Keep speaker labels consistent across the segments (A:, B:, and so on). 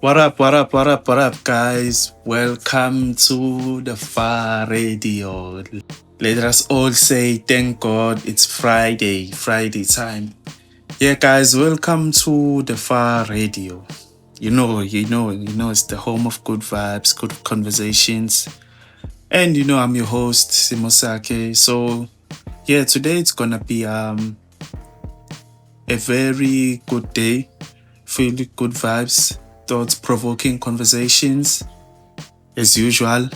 A: What up, what up, what up, what up, guys? Welcome to the Far Radio. Let us all say thank God it's Friday time. Yeah, guys, welcome to the Far Radio. It's the home of good vibes, good conversations. And I'm your host, Simosake. So, yeah, today it's gonna be a very good day, filled with good vibes, thought-provoking conversations as usual.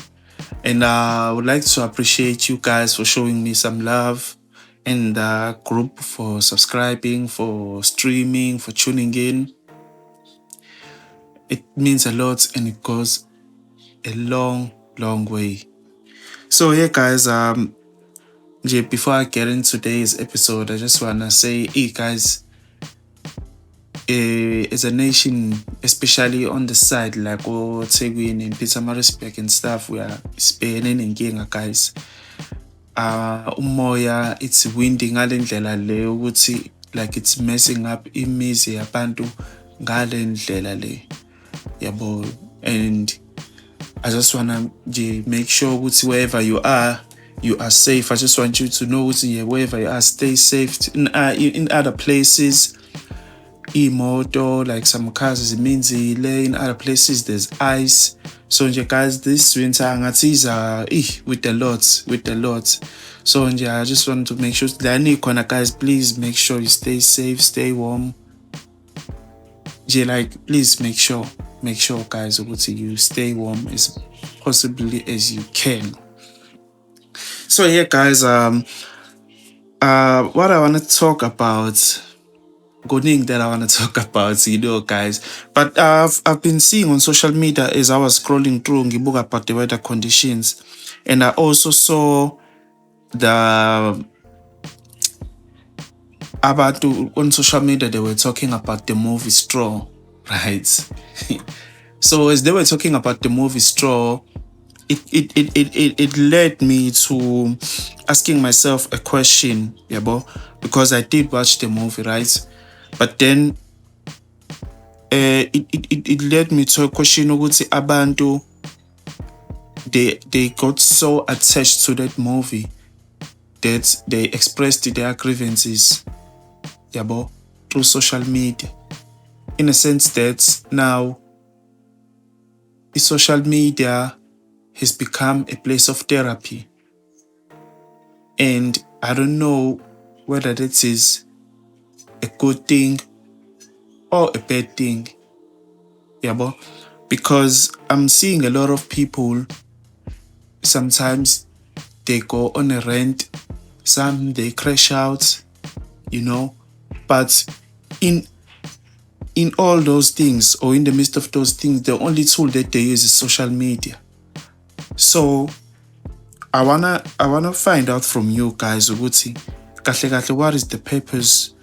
A: And I would like to appreciate you guys for showing me some love, and the group for subscribing, for streaming, for tuning in. It means a lot and it goes a long, long way. So yeah, guys, before I get into today's episode, I just wanna say, hey guys, as a nation, especially on the side like Tegwin and Pietermaritzburg and stuff, we are spanning and getting guys. Umoya it's winding ngale ndlela le ukuthi like it's messing up imizi yabantu ngale ndlela le yabo. And I just wanna make sure ukuthi wherever you are safe. I just want you to know ukuthi wherever you are, stay safe. In other places, imoto, like some cars ziminzile, in other places there's ice. So guys, this winter angathi with the lot. So I just want to make sure that guys, please make sure you stay safe, stay warm. Please make sure guys you stay warm as possibly as you can. So yeah, guys, what I want to talk about, that I want to talk about, guys. But I've been seeing on social media as I was scrolling through ngibuka about the weather conditions, and I also saw the on social media they were talking about the movie Straw, right? So as they were talking about the movie Straw, it led me to asking myself a question, because I did watch the movie, right? But then it led me to a question ukuthi abantu they got so attached to that movie that they expressed their grievances through social media, in a sense that now social media has become a place of therapy. And I don't know whether that is a good thing or a bad thing, because I'm seeing a lot of people, sometimes they go on a rant, some they crash out, but in all those things, or in the midst of those things, the only tool that they use is social media. So I wanna find out from you guys, ukuthi kahle what is the purpose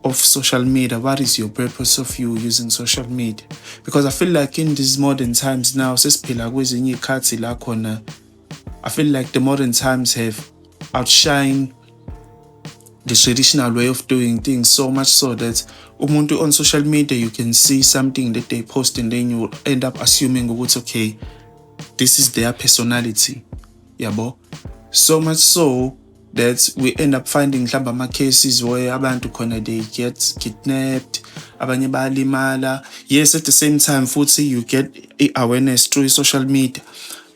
A: of social media? What is your purpose of you using social media? Because I feel like in these modern times now, sesiphila kwezinye ikhathi la khona, I feel like the modern times have outshined the traditional way of doing things, so much so that umuntu on social media, you can see something that they post and then you end up assuming okay, this is their personality, so much so that we end up finding cases where abantu khona they get kidnapped, abanye bayalimala. Yes, at the same time futhi you get awareness through social media,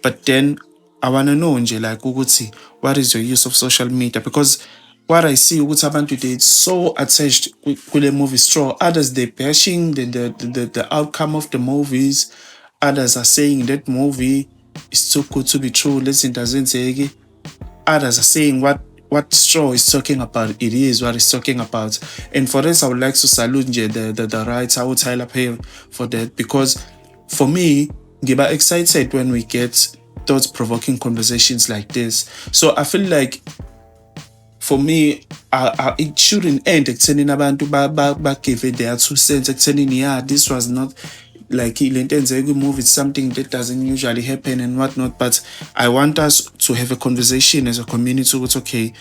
A: but then I wanna know ukuthi what is your use of social media? Because what I see ukuthi abantu they so attached with the movie Straw. Others they bashing the outcome of the movies. Others are saying that movie is too good to be true. Others are saying what Straw is talking about, it is what it's talking about. And for this, I would like to salute the writer who Tyler Perry for that, because for me, I'm excited when we get thought-provoking conversations like this. So I feel like, for me, it shouldn't end extending abantu give it their 2 cents, extending this was not like move, it's something that doesn't usually happen and whatnot. But I want us to have a conversation as a community. It's okay,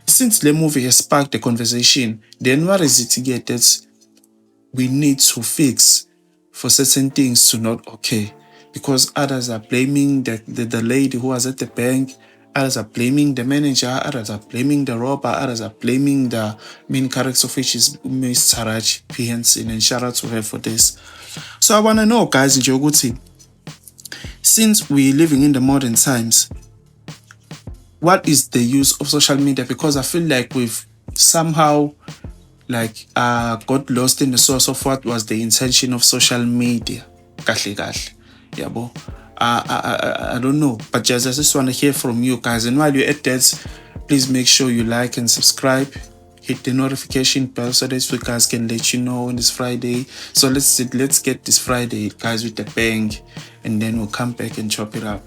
A: since the movie has sparked the conversation, then what is it that we need to fix for certain things to not occur, because others are blaming the lady who was at the bank, others are blaming the manager, others are blaming the robber, others are blaming the main character of which is Miss Taraji P. Henson, and shout out to her for this. So I want to know, guys, in Joguti, since we're living in the modern times, what is the use of social media? Because I feel like we've somehow got lost in the source of what was the intention of social media. Kahle kahle. Yabo. I don't know, but just I just want to hear from you guys. And while you're at that, please make sure you like and subscribe. Hit the notification bell so that you guys can let you know when it's Friday. So let's get this Friday, guys, with the bang, and then we'll come back and chop it up.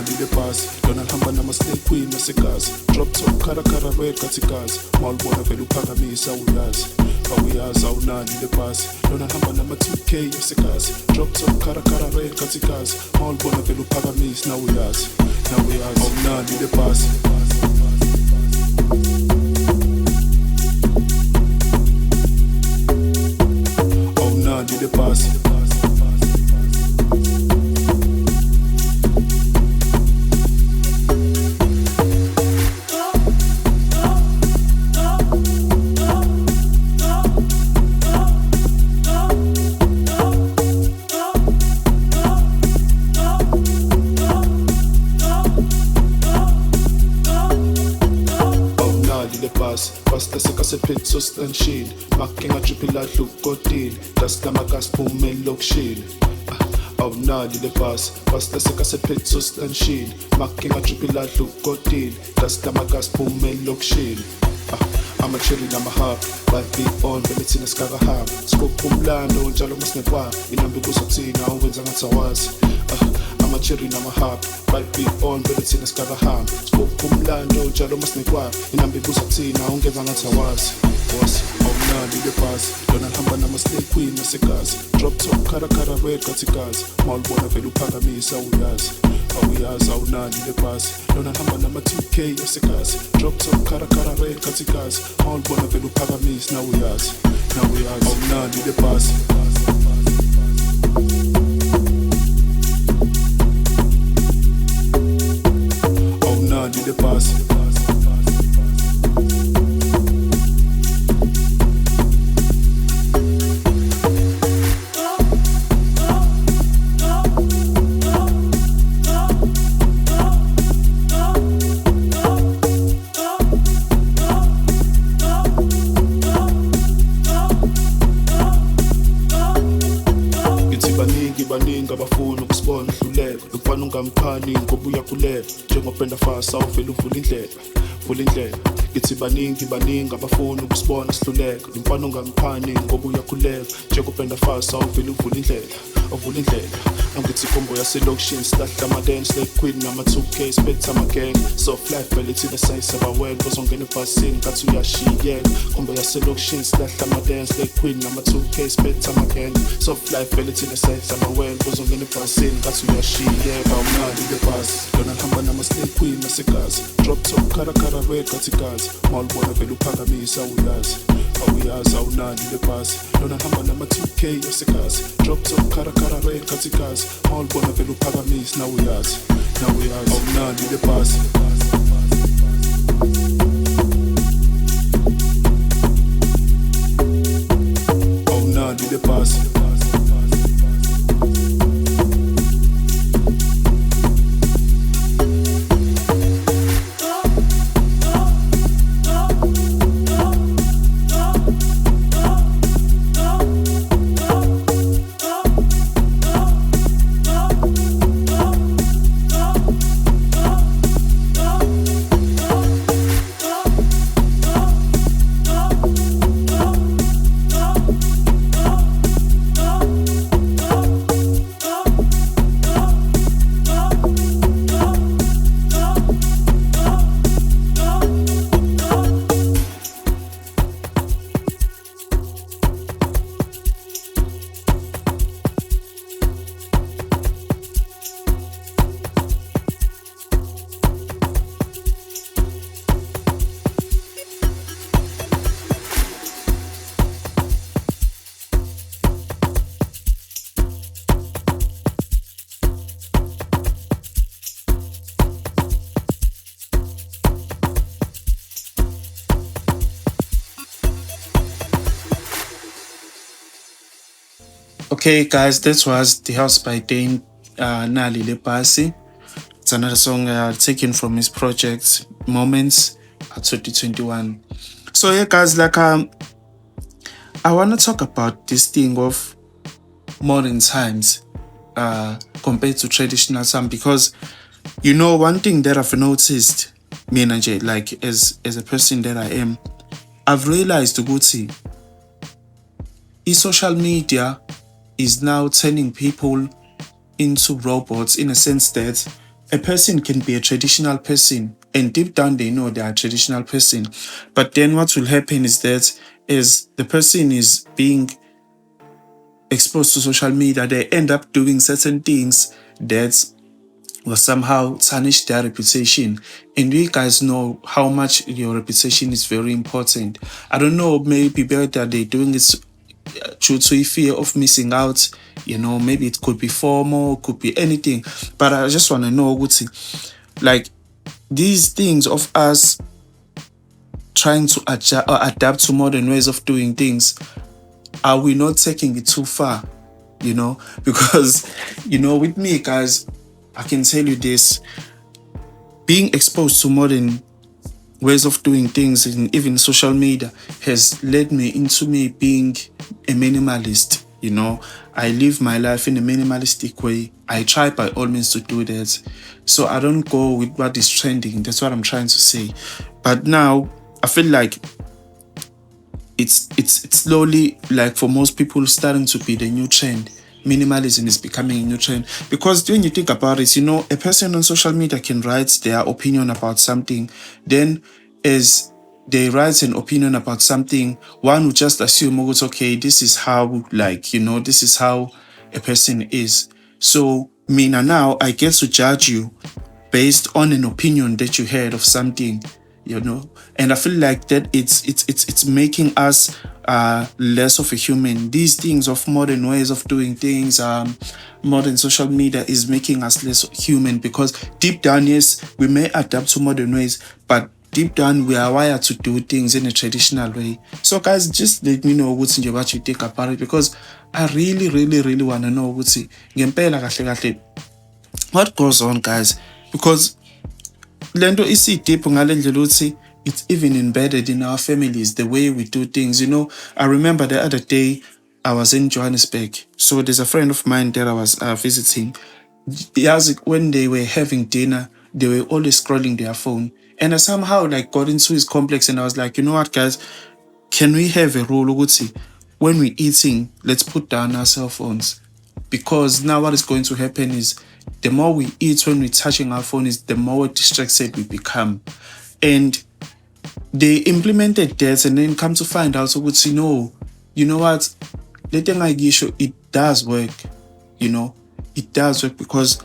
A: The pass, Donald Hamba nama stay queen nasikazi. Drop top kara red katikazi. Malbona velu phakamisa uyazi awunani le pass. Donald Hamba nama 2K yasikazi. Drop top kara red katikazi. Malbona velu phakamisa uyazi awunani le pass. Awunani le pass. Basta seka sephetho stanshini making a triple at look godini dasta magas pume lokshini awunali le pass basta seka sephetho stanshini making a triple at look godini dasta magas pume lokshini I'm a cherry na mahab but be on belethina sikakahamba sikophumlando njalo masinekwa inambi kuzothina uwenza ngathi awazi I'm a cherry na mahab but be on belethina sikakahamba sikophumlando njalo masinekwa inambi kuzothina ungenza ngathi awazi was awunali le pass Donald Hamba nama stay queen nasikazi drop top kara red katikazi malbona velu phakamisa uyazi awunali le pass Donald Hamba nama 2K yasikazi drop top kara red katikazi malbona velu phakamisa uyazi awunali le pass awunali le pass baningi abafuna ukusibona ihluleka lokufana ungamphani ngoba uyakhuleka njengopenda fasa uvela uvula indlela ithi baningi abafuna ukusibona ihluleka lokufana ungamphani ngoba uyakhuleka njengopenda fasa uvela uvula indlela angithi kombo yaselokishini silahla ama-dance like queen nama-2K spectre ama-gang soft life vele thina sayisabawela bazongena ebhasini ngathi uyashiyeka kombo yaselokishini silahla ama-dance like queen nama-2K spectre ama-gang soft life vele thina sayisabawela bazongena ebhasini ngathi uyashiyeka awunali le bhasi Donald Hamba nama stay queen nasikazi drop top kara red katikazi malbona vele uphakamisa uyazi awunali le bhasi Donald Hamba nama 2K yasikazi drop top kara red katikazi malbona vele uphakamisa uyazi awunali le bhasi awunali le bhasi Okay, guys, that was The House by Dane Nali Lepasi. It's another song taken from his project Moments 2021. So yeah, guys, I want to talk about this thing of modern times compared to traditional time, because one thing that I've noticed, me and Jay, like as a person that I am, I've realized Uguti, social media is now turning people into robots, in a sense that a person can be a traditional person and deep down they know they are a traditional person. But then what will happen is that as the person is being exposed to social media, they end up doing certain things that will somehow tarnish their reputation. And you guys know how much your reputation is very important. I don't know, maybe better they're doing it due to a fear of missing out. Maybe it could be formal, could be anything. But I just want to know, Guti, like these things of us trying to adjust or adapt to modern ways of doing things, are we not taking it too far? Because with me, guys, I can tell you this: being exposed to modern ways of doing things in even social media has led me into me being a minimalist. I live my life in a minimalistic way. I try by all means to do that. So I don't go with what is trending. That's what I'm trying to say. But now I feel like it's slowly, like, for most people, starting to be the new trend. Minimalism is becoming a new trend, because when you think about it, a person on social media can write their opinion about something. Then as they write an opinion about something, one would just assume, oh, it's okay, this is how, this is how a person is. So me now, I get to judge you based on an opinion that you had of something, and I feel like that it's making us less of a human. These things of modern ways of doing things, modern social media is making us less human, because deep down, yes, we may adapt to modern ways, but deep down we are wired to do things in a traditional way. So guys, just let me know what you think about it, because I really, really, really want to know what goes on, guys, because lento deep ngale it's even embedded in our families, the way we do things. I remember the other day I was in Johannesburg, so there's a friend of mine that I was visiting. When they were having dinner, they were always scrolling their phone, and I somehow got into his complex, and I was like, you know what, guys, can we have a rule, ukuthi, when we're eating, let's put down our cell phones? Because now what is going to happen is, the more we eat when we're touching our phone, is the more distracted we become. And they implemented that, and then come to find out, so you know what, it does work. It does work, because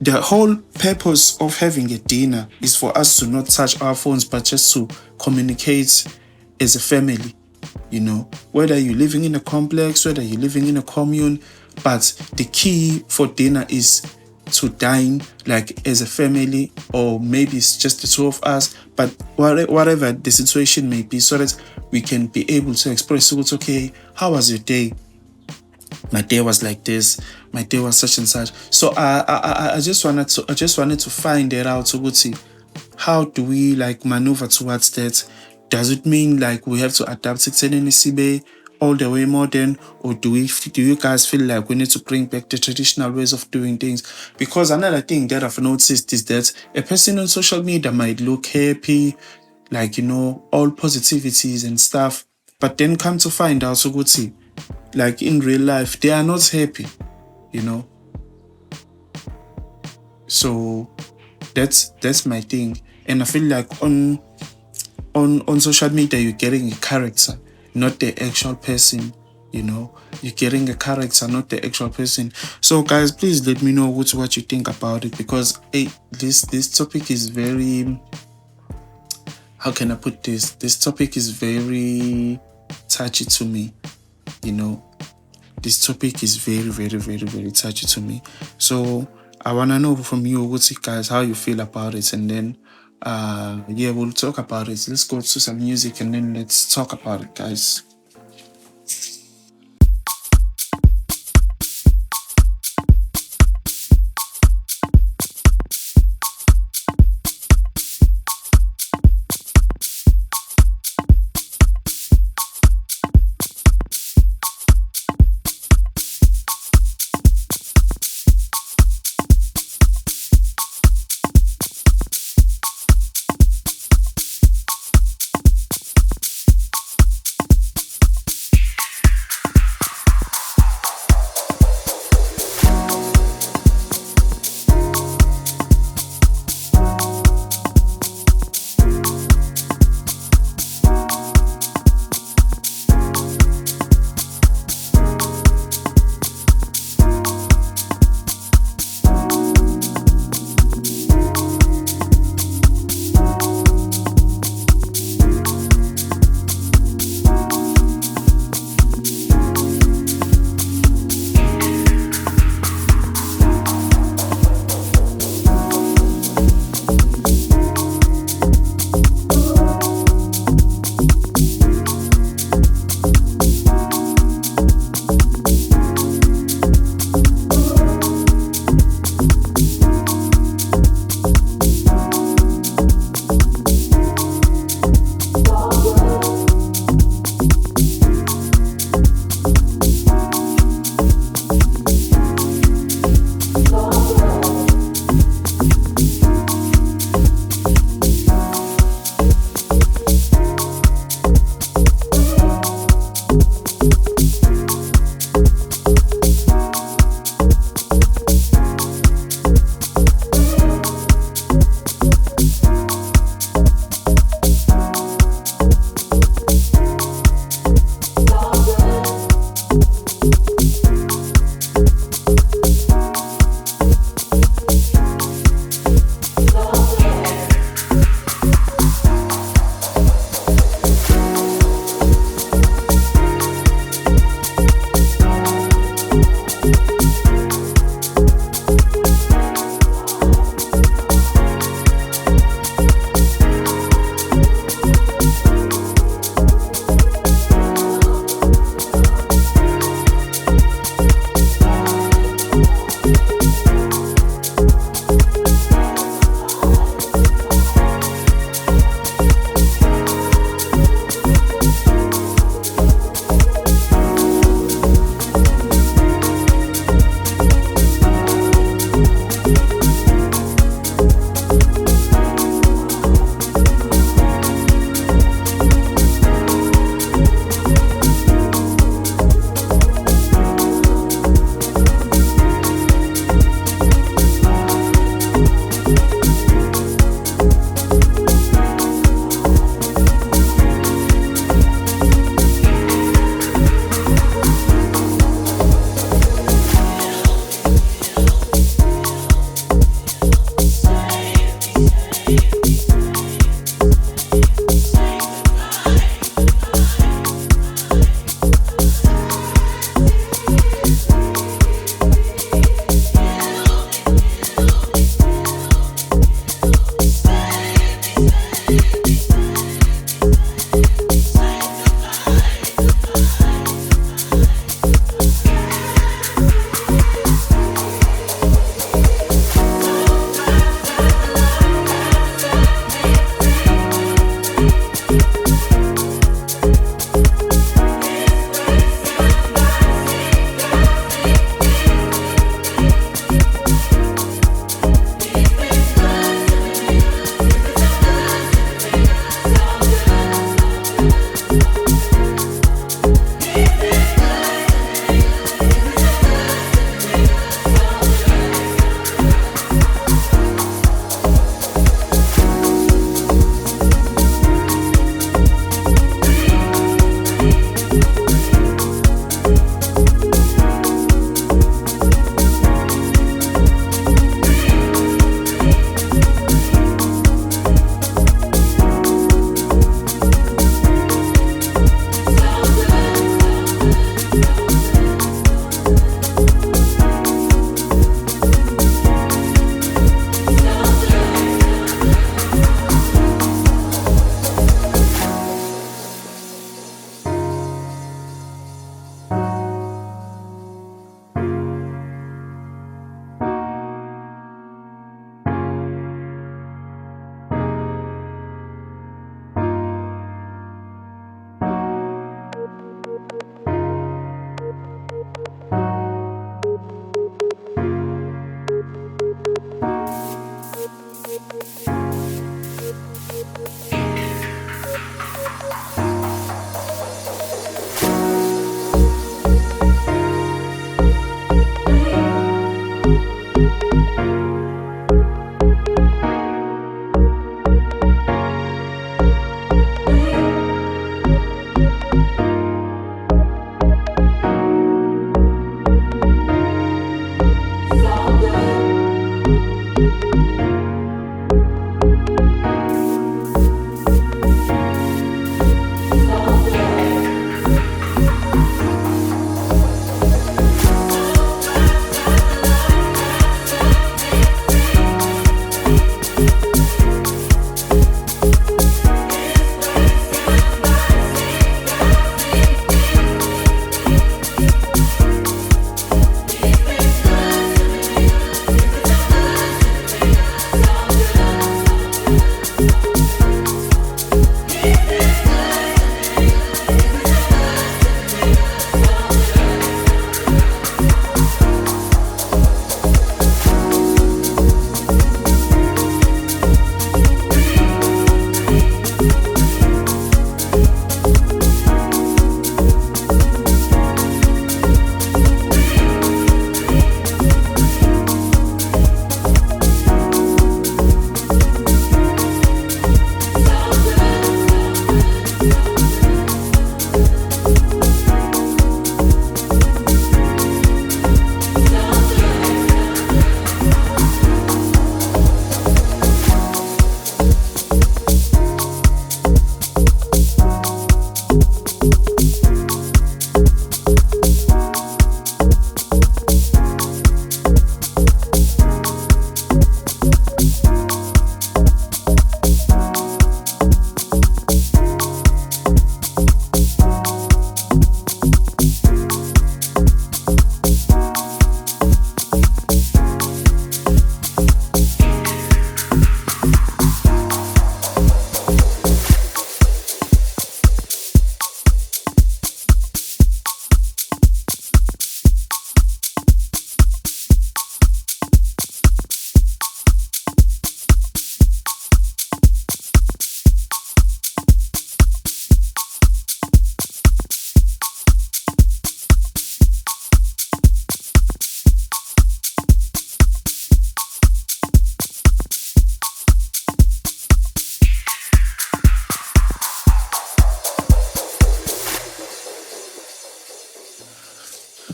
A: the whole purpose of having a dinner is for us to not touch our phones, but just to communicate as a family. Whether you're living in a complex, whether you're living in a commune, but the key for dinner is to dine as a family, or maybe it's just the two of us, but whatever the situation may be, so that we can be able to express, so it's okay, how was your day? My day was like this, my day was such and such. So I just wanted to find that out. So how do we maneuver towards that? Does it mean we have to adapt to Sibe all the way modern, or do you guys feel like we need to bring back the traditional ways of doing things? Because another thing that I've noticed is that a person on social media might look happy, all positivities and stuff, but then come to find out, so in real life, they are not happy, So that's my thing. And I feel like on social media, you're getting a character, not the actual person. You're getting a character, not the actual person. So guys, please let me know what you think about it, because this topic is very, how can I put this? This topic is very touchy to me. This topic is very, very, very, very touchy to me. So I want to know from you, guys, how you feel about it. And then, we'll talk about it. Let's go to some music, and then let's talk about it, guys.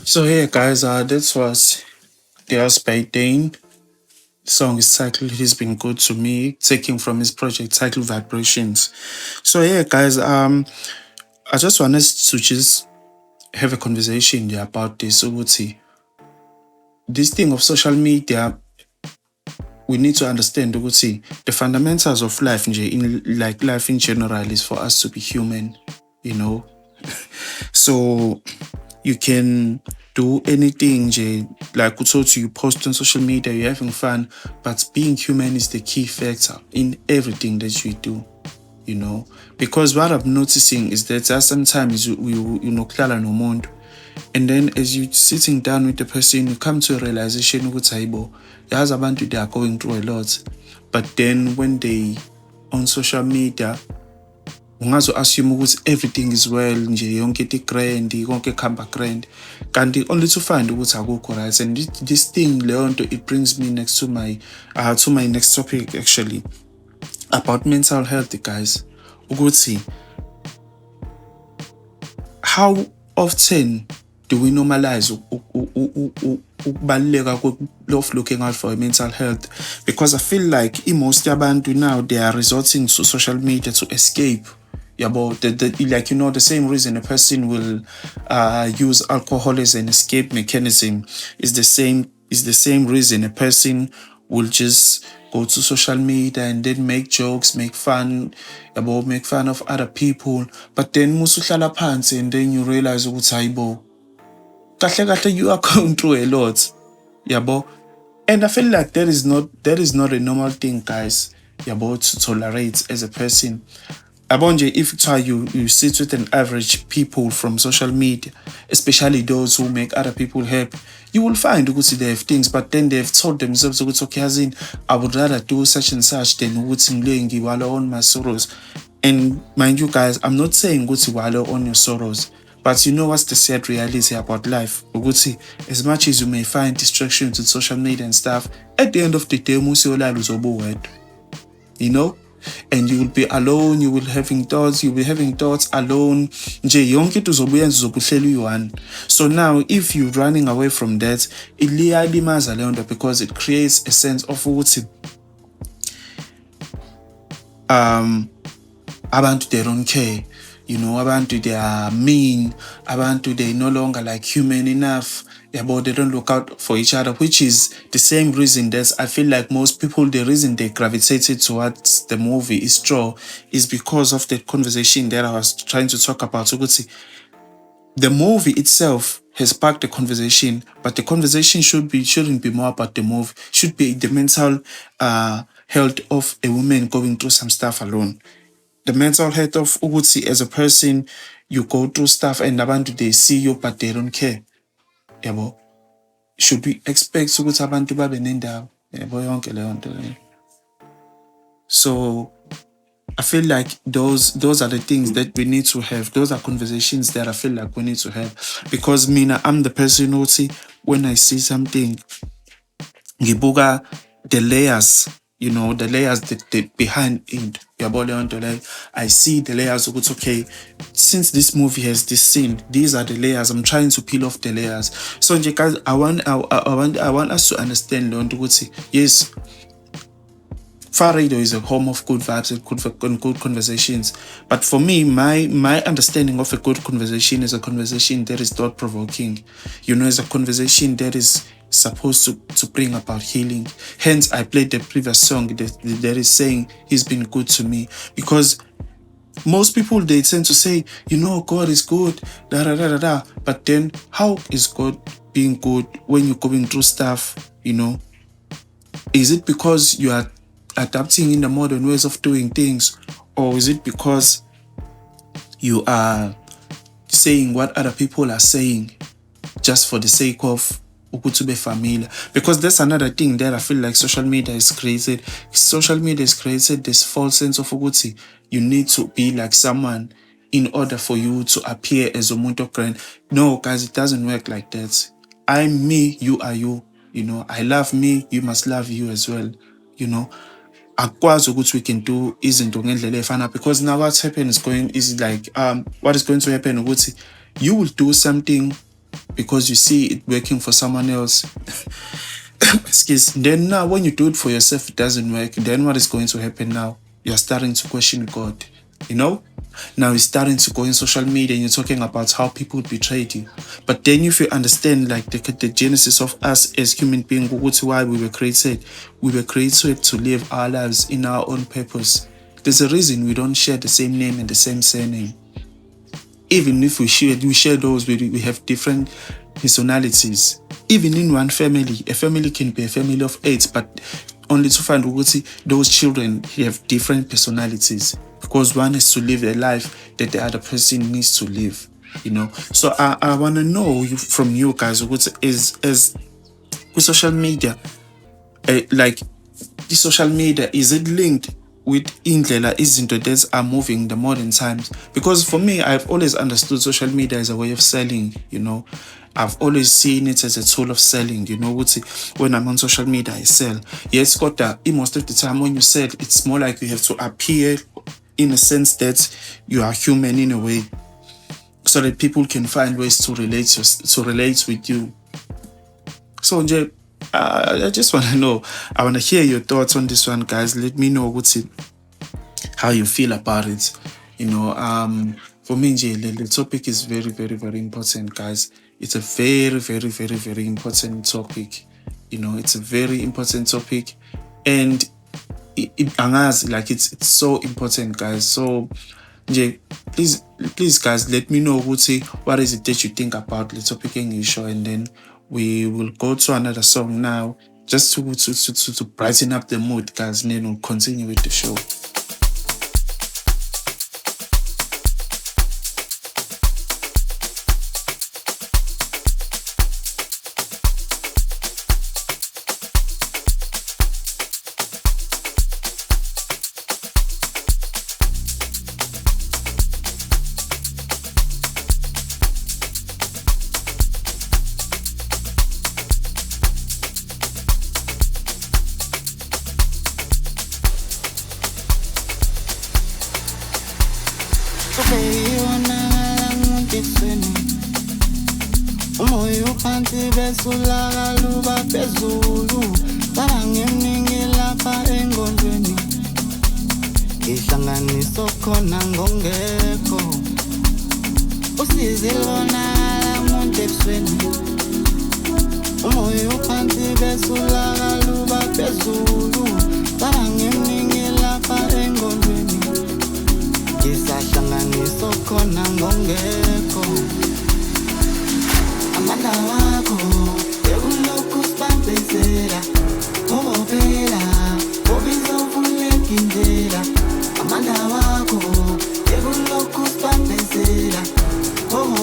A: So yeah, guys, that was Dios by Dane. Song is titled "He's Been Good to Me," taken from his project titled Vibrations. So yeah, guys, I just wanted to just have a conversation there about this. So this thing of social media, we need to understand the fundamentals of life in like life in general is for us to be human, you know. So you can do anything, like we told you post on social media, you're having fun, but being human is the key factor in everything that you do, you know. Because what I'm noticing is that sometimes you know, kuhlala nomuntu, and then as you sitting down with the person, you come to a realization ukuthi hayibo, yazi abantu they are going through a lot, but then when they on social media ungazo assume ukuthi everything is well nje, yonke into grand, konke kuhamba grand, kanti only to find ukuthi akukho right. And this thing leyo nto, it brings me next to my next topic actually about mental health, guys. Ukuthi how often do we normalize ukubaluleka of looking out for mental health? Because I feel like most abantu now, they are resorting to social media to escape. Yeah, but like, you know, the same reason a person will use alcohol as an escape mechanism is the same reason a person will just go to social media and then make jokes, make fun of other people. But then musuhlala phansi and then you realize ukuthi hayibo, kahle kahle you are going through a lot. Yabo. And I feel like that is not a normal thing, guys. Yabo, to tolerate as a person. Abonje, if you sit with an average people from social media, especially those who make other people happy, you will find they have things, but then they have told themselves, okay, as in, I would rather do such and such than wallow on my sorrows. And mind you, guys, I'm not saying wallow on your sorrows, but you know what's the sad reality about life? As much as you may find distractions with social media and stuff, at the end of the day, you know? And you will be alone, you'll be having thoughts alone. So now, if you're running away from that, it because it creates a sense of abantu they don't care. You know, abantu they are mean, abantu they no longer like human enough. They don't look out for each other, which is the same reason that I feel like most people, the reason they gravitated towards the movie is true, is because of the conversation that I was trying to talk about. So the movie itself has sparked the conversation, but the conversation shouldn't be more about the movie. Should be the mental health of a woman going through some stuff alone. The mental health of Uguti as a person, you go through stuff and abantu they see you but they don't care. Yabo. Should we expect ukuthi abantu babe nendawo? Yabo yonke leyo nto. So I feel like those are the things that we need to have. Those are conversations that I feel like we need to have. Because I'm the person who see when I see something, ngibuka the layers, you know, the layers that behind it. I see the layers of okay, since this movie has this scene, these are the layers. I'm trying to peel off the layers. So guys, I want us to understand yes, Far Radio is a home of good vibes and good conversations. But for me, my understanding of a good conversation is a conversation that is thought-provoking. You know, it's a conversation that is supposed to bring about healing. Hence, I played the previous song that is saying he's been good to me. Because most people, they tend to say, you know, God is good, da da da da da. But then, how is God being good when you're going through stuff, you know? Is it because you are adapting in the modern ways of doing things, or is it because you are saying what other people are saying just for the sake of ukutube familiar? Because that's another thing that I feel like social media has created. Social media has created this false sense of uguti. You need to be like someone in order for you to appear as a umuntu grand. No, guys, it doesn't work like that. I'm me, you are you. You know, I love me, you must love you as well. You know, akwazi ukuthi we can do izinto ngendlela efana, because now what is going to happen ukuthi you will do something because you see it working for someone else. Excuse. Then now when you do it for yourself, it doesn't work. Then what is going to happen now? You're starting to question God. You know? Now you're starting to go in social media and you're talking about how people betrayed you. But then if you understand like the genesis of us as human beings, why we were created to live our lives in our own purpose. There's a reason we don't share the same name and the same surname. Even if we share those, we have different personalities. Even in one family, a family can be a family of 8, but only to find those children have different personalities because one has to live a life that the other person needs to live, you know. So I want to know from you guys, what is with social media, like the social media, is it linked with indlela izinto that are moving the modern times? Because for me, I've always understood social media as a way of selling, you know. I've always seen it as a tool of selling, you know. When I'm on social media, I sell. Yes, most of the time when you sell, it's more like you have to appear in a sense that you are human in a way, so that people can find ways to relate with you. So I just want to know, I want to hear your thoughts on this one, guys. Let me know how you feel about it. You know, for me, the topic is very, very, very important, guys. It's a very, very, very, very important topic. You know, it's a very important topic, and it's so important, guys. So, please, guys, let me know what is it that you think about the topic in your show, and then we will go to another song now, just to brighten up the mood, guys, and then we'll continue with the show.
B: Sulaka luba phezulu babangimningi lapha engqondweni ihlanganiso khona ngongekho usizi lona umuntu ebusweni umoya uphansi besulaka luba phezulu babangimningi lapha engqondweni isahlanganiso khona ngongekho amanda wakho ekulokhu sibambezela phela obizovuleka indlela amanda wakho ekulokhu sibambezela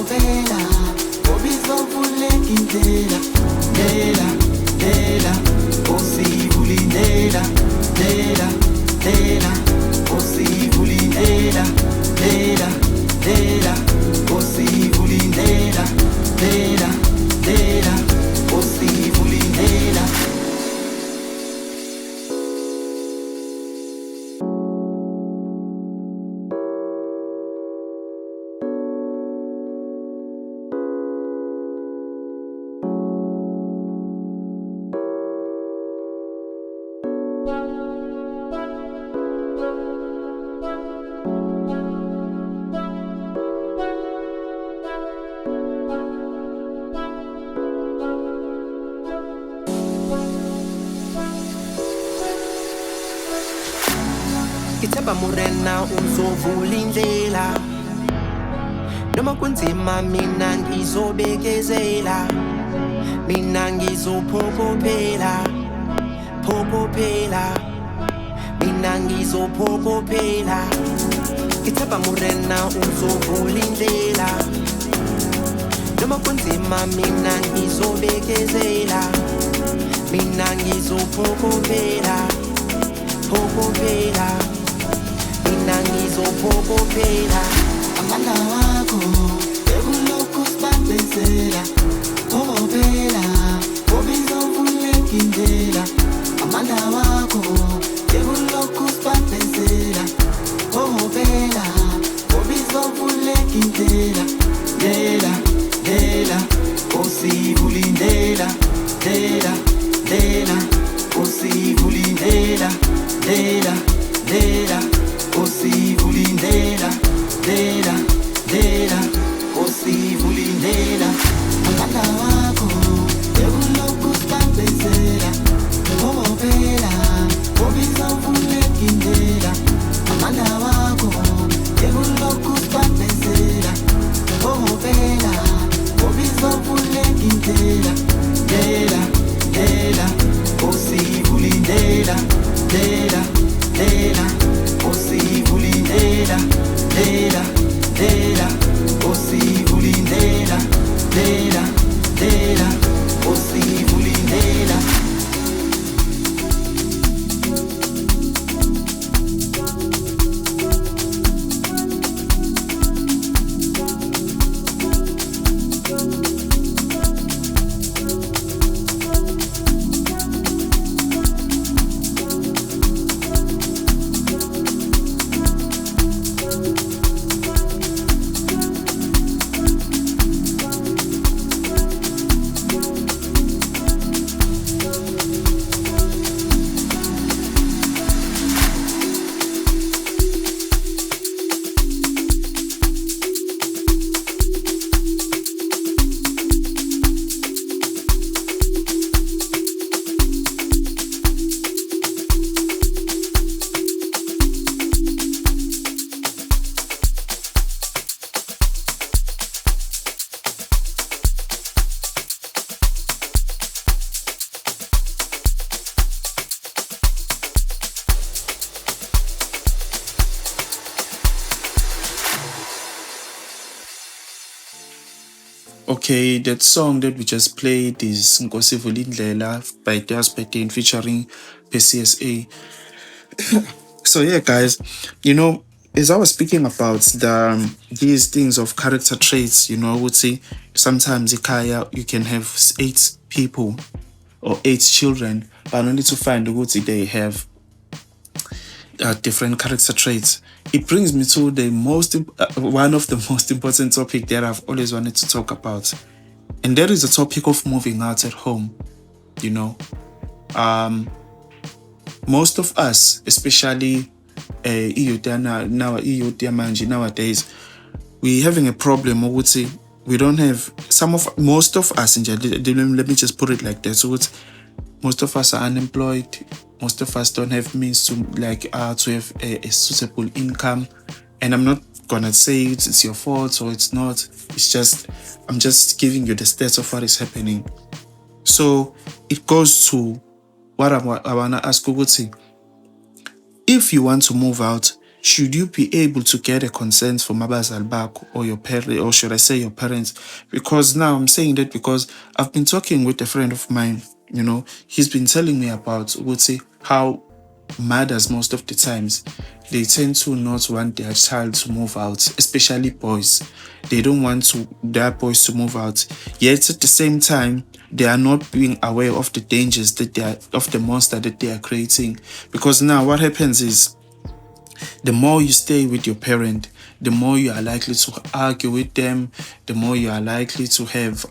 B: phela obizovuleka indlela lela osivulindela lela osivulindela lela osivulindela lela osivulindela.
C: Ithemba morena uzovula indlela noma kunzima mina ngizobekezela mina ngizophokophela mina ngizophokophela Ithemba morena uzovula indlela noma kunzima mina ngizobekezela mina ngizophokophela mina ngizophokophela
B: amanda wakho ekulokhu sibambezela phela obizovuleka indlela amanda wakho ekulokhu sibambezela phela obizovuleka indlela lela osivulindela dela dela osivulindela dela dela osivulindela dela dela osivulindela amanda wakho ekulokhu sibambezela ngobela obizovulekindela amanda wakho ekulokhu sibambezela ngobela obizovulekindela dela dela osivulindela dela dela osivulindela dela dela osivulindela dela dela osivulindela.
A: Okay, that song that we just played is Nkosi Vulindlela by Das Patin featuring PCSA. So yeah, guys, as I was speaking about these things of character traits, I would say sometimes you can have 8 people or 8 children, but only to find they have different character traits. It brings me to the one of the most important topic that I've always wanted to talk about, and that is the topic of moving out at home. Most of us, especially nowadays, we're having a problem. I would say we don't have most of us. Let me just put it like that. So most of us are unemployed. Most of us don't have means to have a suitable income. And I'm not gonna say it's your fault or it's not. I'm just giving you the stats of what is happening. So it goes to what I wanna ask you. If you want to move out, should you be able to get a consent from abazali bakho or your parent, or should I say your parents? Because now I'm saying that because I've been talking with a friend of mine. He's been telling me about how mothers most of the times they tend to not want their child to move out, especially boys. They don't want their boys to move out. Yet at the same time, they are not being aware of the dangers of the monster that they are creating. Because now what happens is, the more you stay with your parent, the more you are likely to argue with them, the more you are likely to have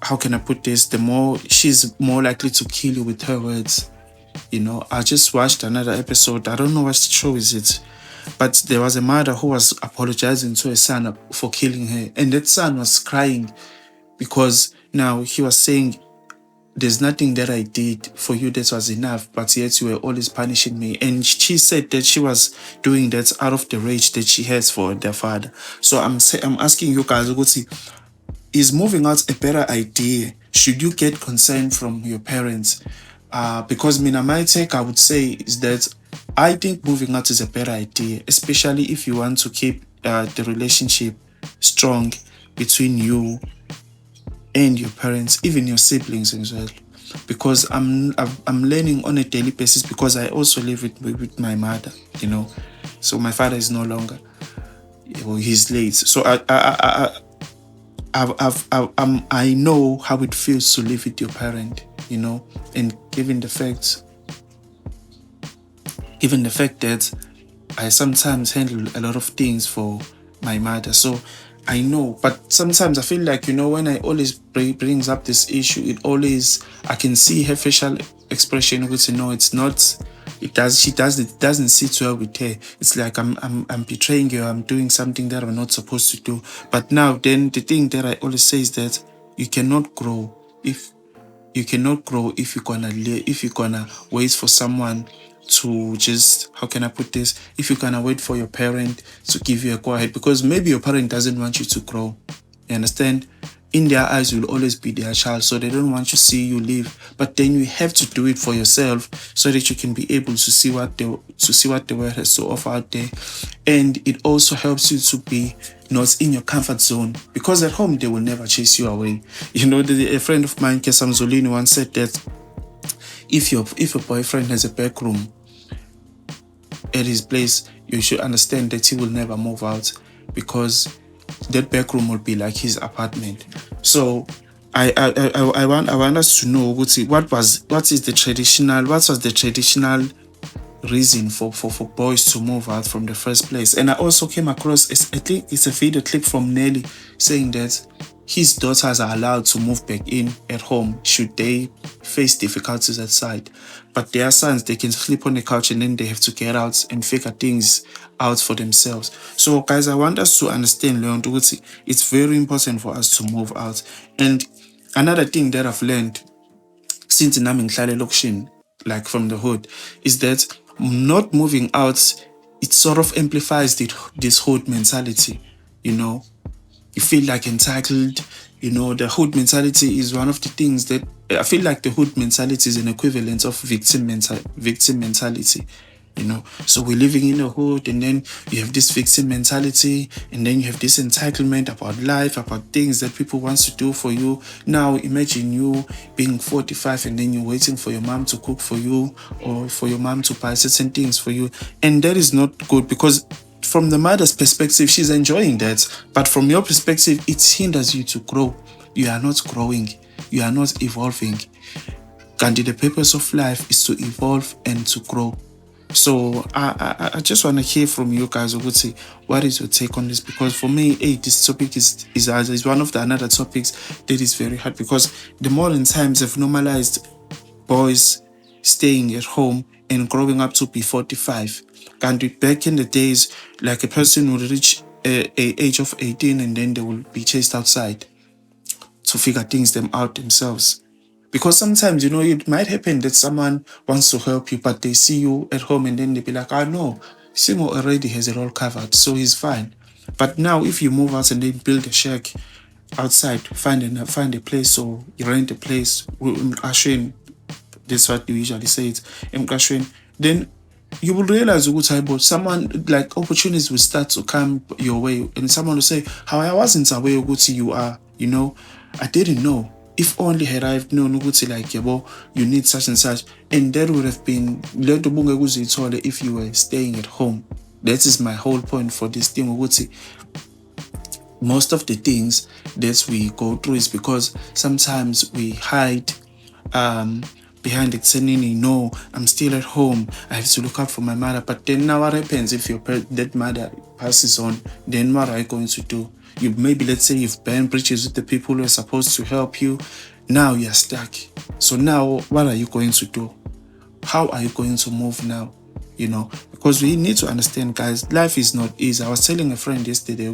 A: how can I put this? The more she's more likely to kill you with her words. I just watched another episode. I don't know what show is it, but there was a mother who was apologizing to her son for killing her, and that son was crying because now he was saying, "There's nothing that I did for you that was enough, but yet you were always punishing me." And she said that she was doing that out of the rage that she has for their father. So I'm asking you guys, is moving out a better idea? Should you get consent from your parents? Because my take, I would say, is that I think moving out is a better idea, especially if you want to keep the relationship strong between you and your parents, even your siblings as well. Because I'm learning on a daily basis, because I also live with my mother, So my father is no longer, he's late. So I know how it feels to live with your parent, and given the fact that I sometimes handle a lot of things for my mother. So I know, but sometimes I feel like, when I always brings up this issue, I can see her facial expression, which, no, it's not, it doesn't sit well with her. It's like I'm betraying you, I'm doing something that I'm not supposed to do. But now, then the thing that I always say is that you cannot grow if you're gonna wait for someone to just, how can I put this, if you're gonna wait for your parent to give you a go ahead, because maybe your parent doesn't want you to grow. You understand? In their eyes, you'll always be their child, so they don't want to see you leave. But then you have to do it for yourself so that you can be able to see what the world has to offer out there. And it also helps you to be not in your comfort zone, because at home they will never chase you away. A friend of mine, Kesam Zolini, once said that if a boyfriend has a back room at his place, you should understand that he will never move out, because that back room will be like his apartment. So I want us to know what was the traditional reason for boys to move out from the first place. And I also came across, I think it's a video clip from Nelly saying that his daughters are allowed to move back in at home should they face difficulties outside. But their sons, they can sleep on the couch and then they have to get out and figure things out for themselves. So guys, I want us to understand, Leon, it's very important for us to move out. And another thing that I've learned since I'm in Lokshin, like from the hood, is that not moving out, it sort of amplifies this hood mentality. You feel like entitled. The hood mentality is one of the things that I feel like the hood mentality is an equivalent of victim mentality. So we're living in a hood, and then you have this victim mentality, and then you have this entitlement about life, about things that people want to do for you. Now imagine you being 45 and then you're waiting for your mom to cook for you, or for your mom to buy certain things for you, and that is not good, because from the mother's perspective, she's enjoying that, but from your perspective, it hinders you to grow. You are not growing, you are not evolving. Gandhi, the purpose of life is to evolve and to grow. So I just want to hear from you guys. What is your take on this? Because for me, this topic is one of the another topics that is very hard, because the modern times have normalized boys staying at home and growing up to be 45. And back in the days, like a person would reach a age of 18 and then they will be chased outside to figure things out themselves. Because sometimes, it might happen that someone wants to help you, but they see you at home and then they be like, no, Simo already has it all covered, so he's fine. But now if you move out and then build a shack outside, find a place, or you rent a place, that's what you usually say it, then you will realize about someone, like, opportunities will start to come your way, and someone will say, how I wasn't aware you are, I didn't know. If only had I known like, you need such and such, and that would have been if you were staying at home. That is my whole point for this thing. Most of the things that we go through is because sometimes we hide behind it, saying, no, I'm still at home, I have to look out for my mother. But then now what happens if that mother passes on? Then what are you going to do? You maybe, let's say, you've burned bridges with the people who are supposed to help you. Now you're stuck. So now what are you going to do? How are you going to move now? Because we need to understand, guys, life is not easy. I was telling a friend yesterday,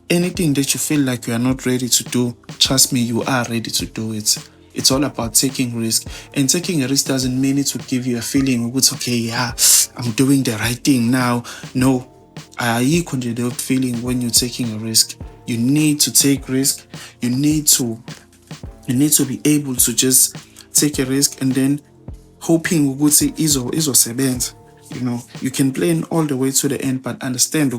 A: anything that you feel like you are not ready to do, trust me, you are ready to do it. It's all about taking risk. And taking a risk doesn't mean it will give you a feeling, I'm doing the right thing now. No. I equally that feeling when you're taking a risk. You need to take risk. You need to be able to just take a risk and then hoping izo sebenza. You can plan all the way to the end, but understand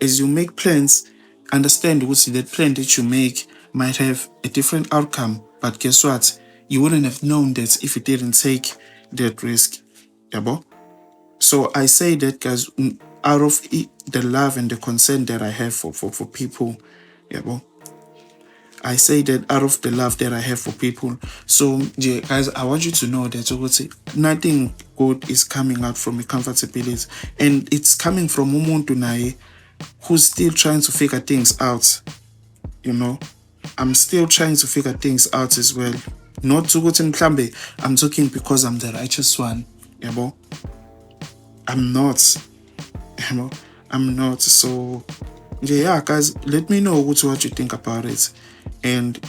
A: as you make plans, understand that plan that you make might have a different outcome. But guess what? You wouldn't have known that if you didn't take that risk. So I say that, guys, out of the love and the concern that I have for people, I say that out of the love that I have for people. So, guys, I want you to know that nothing good is coming out from a comfortability, and it's coming from umuntu naye who's still trying to figure things out, you know. I'm still trying to figure things out as well. Not to go to Mklambe, I'm talking because I'm the righteous one, you know. I'm not, you know, I'm not. So, yeah, guys, let me know what you think about it. And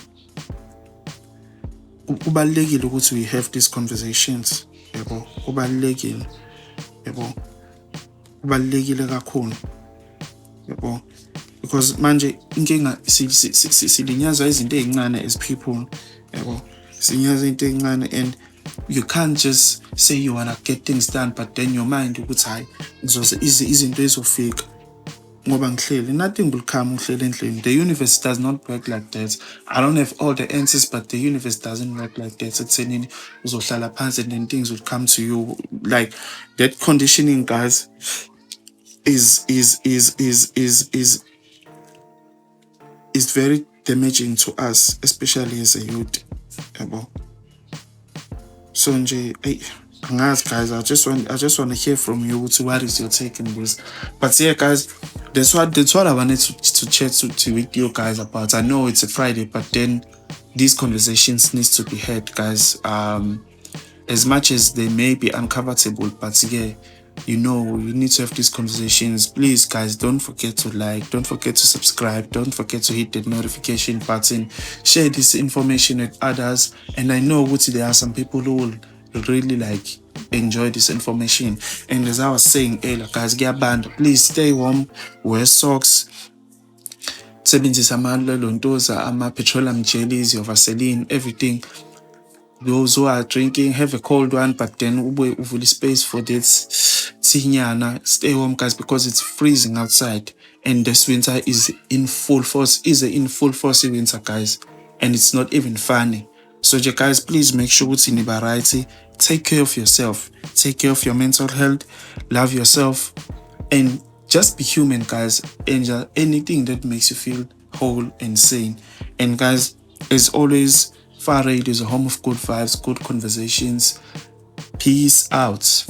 A: kubalulekile ukuthi we have these conversations, yabo. Kubalulekile, yabo. Kubalulekile kakhulu, yabo. Because manje inkinga silinyazwa izinto ezincane as people, yabo. Silinyazwa izinto ezincane, and you can't just say you wanna get things done, but then your mind ukuthi hayi ngizoze izinto ezofika ngoba ngihleli. Nothing will come uhleli endlini. The universe does not work like that. I don't have all the answers, but the universe doesn't work like that. Ekuthenini uzohlala phansi and then things will come to you. Like that conditioning, guys, is very damaging to us, especially as a youth. So nje, guys, I just want to hear from you. What is your take on this? But yeah, guys, that's what I wanted to chat to with you guys about. I know it's a Friday, but then these conversations needs to be had, guys. As much as they may be uncomfortable, but yeah, you know, you need to have these conversations. Please, guys, don't forget to like, don't forget to subscribe, don't forget to hit the notification button, share this information with others. And I know there are some people who will really like enjoy this information. And as I was saying earlier, guys, get banned. Please stay warm, wear socks, sebenzisa ama-lontoza, ama-petroleum jellies, your Vaseline, everything. Those who are drinking, have a cold one, but then uvule space for this tinyana. Stay warm, guys, because it's freezing outside, and this winter is in full force. In full force winter, guys, and it's not even funny. So, guys, please make sure it's in variety. Take care of yourself. Take care of your mental health. Love yourself, and just be human, guys. Enjoy anything that makes you feel whole and sane. And guys, as always, Far Radio is a home of good vibes, good conversations. Peace out.